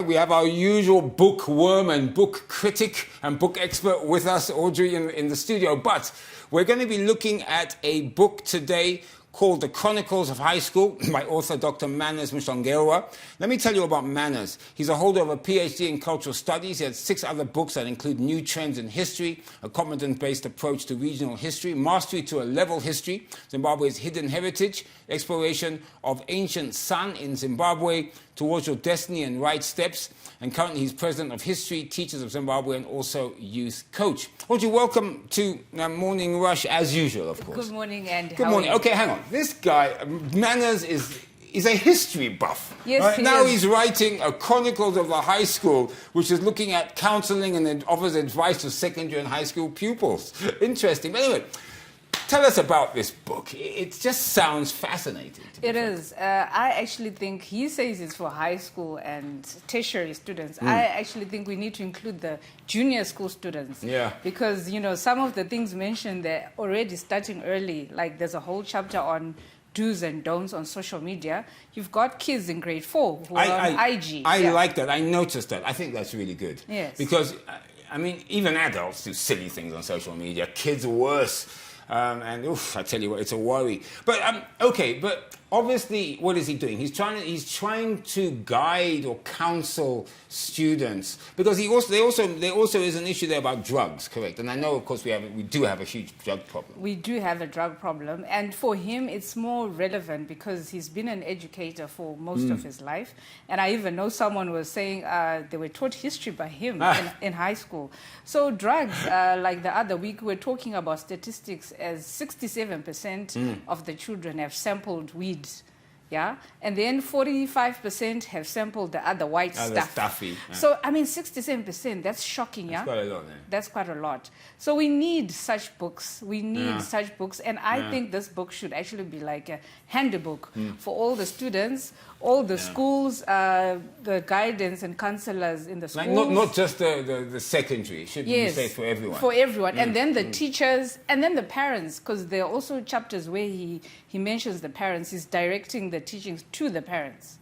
we have our usual bookworm and book critic and book expert with us, Audrey, in the studio. But we're going to be looking at a book today called The Chronicles of High School by author Dr. Manners Mshongerwa. Let me tell you about Manners. He's a holder of a PhD in cultural studies. He has 6 other books that include New Trends in History, a competence-based approach to regional history, Mastery to a Level History, Zimbabwe's Hidden Heritage, Exploration of Ancient Sun in Zimbabwe, Towards Your Destiny and Right Steps. And currently he's president of History Teachers of Zimbabwe and also youth coach. Audrey, welcome to Morning Rush as usual, of course. Good morning, and good morning. Okay, hang on. This guy, Manners, is a history buff. Yes, right? he Now is. he's writing a Chronicles of the High School, which is looking at counseling and offers advice to secondary and high school pupils. Interesting. But anyway, tell us about this book. It just sounds fascinating. It is. I actually think he says it's for high school and tertiary students. I actually think we need to include the junior school students. Yeah. Because, you know, some of the things mentioned, they're already starting early. Like there's a whole chapter on do's and don'ts on social media. You've got kids in grade 4 who are on IG. I like that. I noticed that. I think that's really good. Yes. Because, I mean, even adults do silly things on social media. Kids are worse. And oof, I tell you what, it's a worry. But okay, but obviously, what is he doing? He's trying to guide or counsel students because there also is an issue there about drugs, correct? And I know, of course, we do have a huge drug problem. We do have a drug problem, and for him, it's more relevant because he's been an educator for most of his life. And I even know someone was saying they were taught history by him in high school. So drugs, like the other week, we're talking about statistics as 67% of the children have sampled weed. Yeah, and then 45% have sampled the other white stuff. Stuffy. Yeah. So, I mean, 67%, that's shocking, yeah? That's quite a lot, That's quite a lot. So we need such books. We need such books. And I think this book should actually be like a handbook for all the students, all the schools, the guidance and counselors in the schools. Like not just the secondary. It should be safe for everyone. For everyone. And then the teachers and then the parents, because there are also chapters where he mentions the parents. He's directing the teachings to the parents.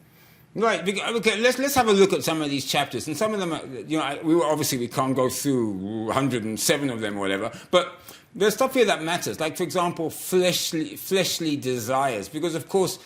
Right. Okay. Let's have a look at some of these chapters, and some of them are, you know, we can't go through 107 of them or whatever, but there's stuff here that matters. Like, for example, fleshly desires, because of course,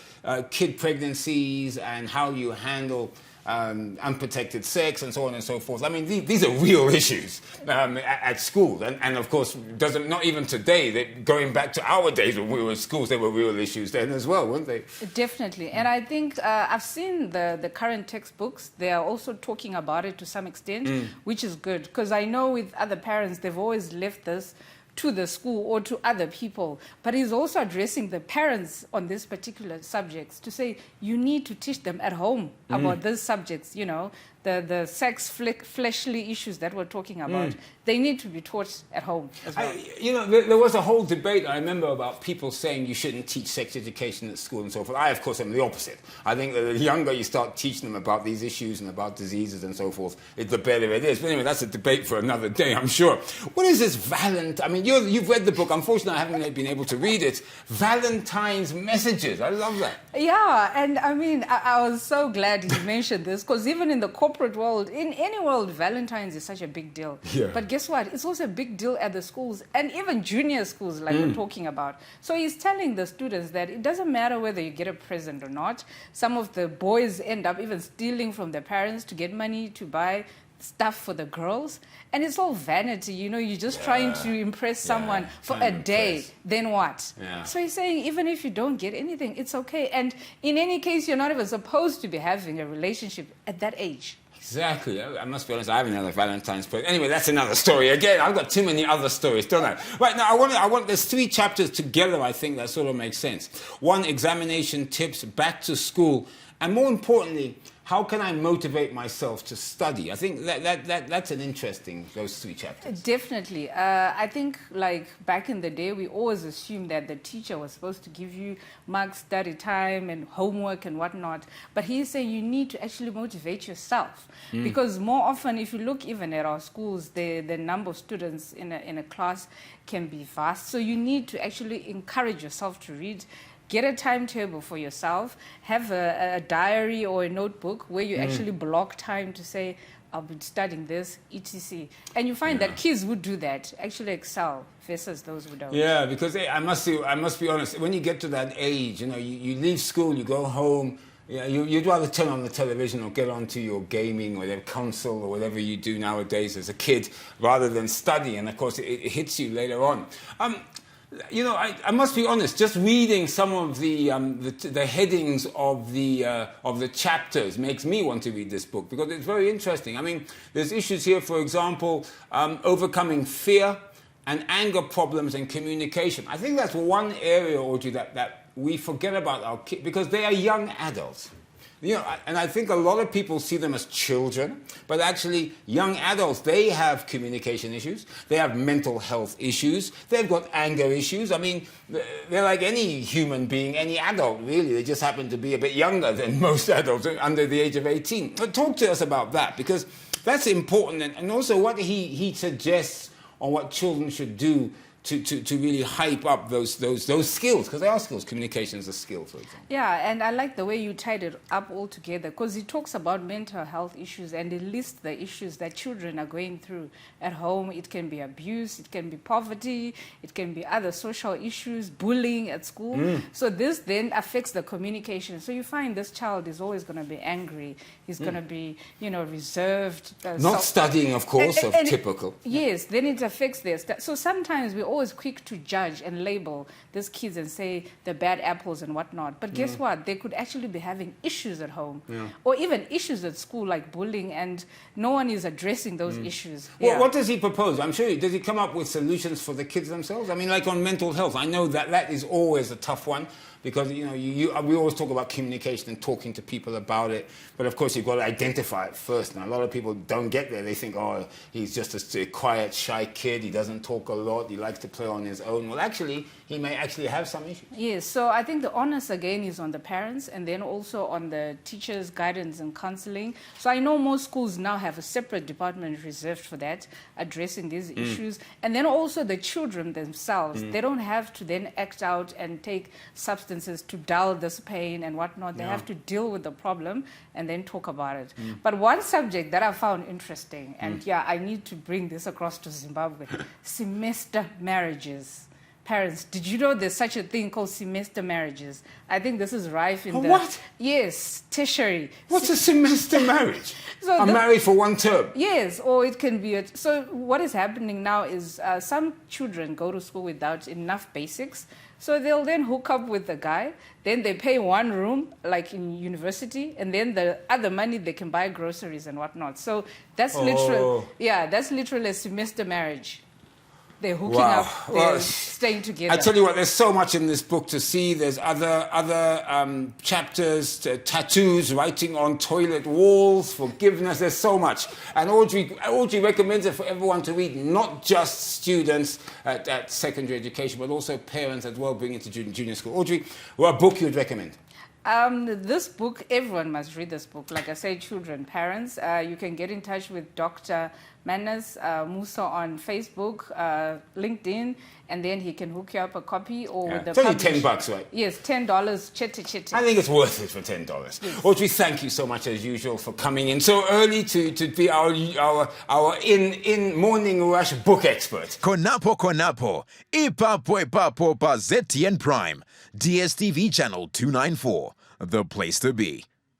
kid pregnancies and how you handle unprotected sex and so on and so forth. I mean, these are real issues at school. And of course, not even today, going back to our days when we were in schools, there were real issues then as well, weren't they? Definitely. And I think I've seen the current textbooks. They are also talking about it to some extent, which is good. Because I know with other parents, they've always left this to the school or to other people. But he's also addressing the parents on these particular subjects to say you need to teach them at home about these subjects, you know, the sex, fleshly issues that we're talking about. They need to be taught at home as well. You know, there was a whole debate, I remember, about people saying you shouldn't teach sex education at school and so forth. I, of course, am the opposite. I think that the younger you start teaching them about these issues and about diseases and so forth, the better it is. But anyway, that's a debate for another day, I'm sure. What is this Valentine? I mean, you've read the book. Unfortunately, I haven't been able to read it. Valentine's Messages. I love that. Yeah, and I mean, I was so glad you mentioned this, because even in the corporate world, in any world, Valentine's is such a big deal. Yeah. But guess what? It's also a big deal at the schools and even junior schools like we're talking about. So he's telling the students that it doesn't matter whether you get a present or not. Some of the boys end up even stealing from their parents to get money to buy stuff for the girls. And it's all vanity, you know, you're just trying to impress someone for a day, then what? Yeah. So he's saying even if you don't get anything, it's okay. And in any case, you're not even supposed to be having a relationship at that age. Exactly. I must be honest, I haven't had a Valentine's present. Anyway, that's another story. Again, I've got too many other stories, don't I? Right, now, there's 3 chapters together, I think, that sort of makes sense. 1, examination tips, back to school, and more importantly, how can I motivate myself to study? I think that's an interesting, those 3 chapters. Definitely. I think, like, back in the day, we always assumed that the teacher was supposed to give you marks, study time, and homework and whatnot. But he's saying you need to actually motivate yourself. Because more often, if you look even at our schools, the number of students in a class can be vast. So you need to actually encourage yourself to read, get a timetable for yourself, have a diary or a notebook where you actually block time to say, I'll be studying this, etc. And you find that kids who do that actually excel versus those who don't. Yeah, because I must be honest, when you get to that age, you leave school, you go home, you'd rather turn on the television or get onto your gaming or their console or whatever you do nowadays as a kid rather than study. And of course, it hits you later on. I must be honest. Just reading some of the headings of the chapters makes me want to read this book because it's very interesting. I mean, there's issues here, for example, overcoming fear and anger problems and communication. I think that's one area, Audrey, that we forget about our kids because they are young adults. And I think a lot of people see them as children, but actually young adults, they have communication issues, they have mental health issues, they've got anger issues. I mean, they're like any human being, any adult, really. They just happen to be a bit younger than most adults under the age of 18. But talk to us about that, because that's important, and also what he suggests on what children should do to really hype up those skills, because they are skills. Communication is a skill, for example. Yeah, and I like the way you tied it up all together, because he talks about mental health issues and he lists the issues that children are going through at home. It can be abuse, it can be poverty, it can be other social issues, bullying at school. So this then affects the communication. So you find this child is always going to be angry. He's going to be, reserved. Not studying, of course, typical. Yes, then it affects their so sometimes we're always quick to judge and label these kids and say they're bad apples and whatnot. But guess what? They could actually be having issues at home or even issues at school like bullying, and no one is addressing those issues. Well, what does he propose? I'm sure, does he come up with solutions for the kids themselves? I mean, like on mental health, I know that is always a tough one. Because, we always talk about communication and talking to people about it. But, of course, you've got to identify it first. And a lot of people don't get there. They think, oh, he's just a quiet, shy kid. He doesn't talk a lot. He likes to play on his own. Well, actually, he may actually have some issues. Yes, so I think the onus, again, is on the parents and then also on the teachers' guidance and counseling. So I know most schools now have a separate department reserved for that, addressing these issues. And then also the children themselves. They don't have to then act out and take substances to dull this pain and whatnot. They have to deal with the problem and then talk about it. But one subject that I found interesting, and I need to bring this across to Zimbabwe, semester marriages. Parents, did you know there's such a thing called semester marriages? I think this is rife in What? Yes, tertiary. What's a semester marriage? So I'm married for one term. Yes, or it can be so what is happening now is some children go to school without enough basics. So they'll then hook up with the guy, then they pay one room, like in university, and then the other money they can buy groceries and whatnot. So that's literally a semester marriage. They're hooking up, they're staying together. I tell you what, there's so much in this book to see. There's other chapters, tattoos, writing on toilet walls, forgiveness. There's so much. And Audrey recommends it for everyone to read, not just students at secondary education, but also parents as well, bringing it to junior school. Audrey, what book you would recommend? This book, everyone must read this book. Like I say, children, parents. You can get in touch with Dr. Manas Musa on Facebook, LinkedIn, and then he can hook you up a copy or with the it's only $10, right? Yes, $10. Chete. I think it's worth it for $10. Yes. Audrey, thank you so much as usual for coming in so early to be our in morning rush book expert. Konapo, Ipapo pa ZTN Prime, DSTV channel 294, the place to be.